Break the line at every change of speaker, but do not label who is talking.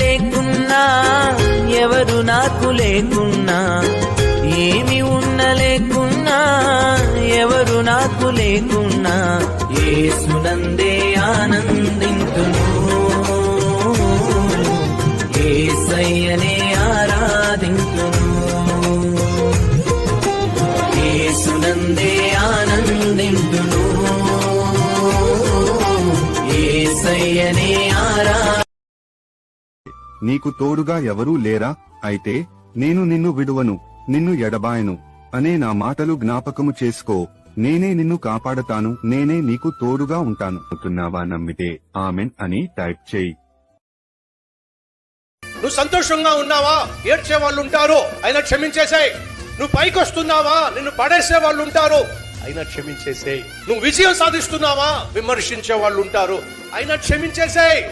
లేకున్నా ఎవరు నాకు లేకున్నా, ఏమి లేకున్నా ఎవరు నాకు లేకున్నా, యేసునందే ఆనందింతును, యేసయ్యనే ఆరాధింతును, యేసునందే ఆనందింతును, యేసయ్యనే
నీకు తోడుగా ఎవరూ లేరా? అయితే నేను నిన్ను విడువను, నిన్ను ఎడబాయను అనే నా మాటలు జ్ఞాపకము చేసుకో. నేనే నిన్ను కాపాడతాను, నేనే నీకు తోడుగా ఉంటాను. అవుతున్నావా? నమ్మితే ఆమెన్ అని టైప్ చేయి.
నువ్వు సంతోషంగా ఉన్నావా? ఏడ్చే వాళ్ళు ఉంటారు, అయినా క్షమించేసాయి. నువ్వు పైకి వస్తున్నావా? నిన్ను పడేసే వాళ్ళు ఉంటారు, అయినా క్షమించేసేయి. నువ్వు విజయం సాధిస్తున్నావా? విమర్శించే వాళ్ళు ఉంటారు, అయినా క్షమించేసేయి.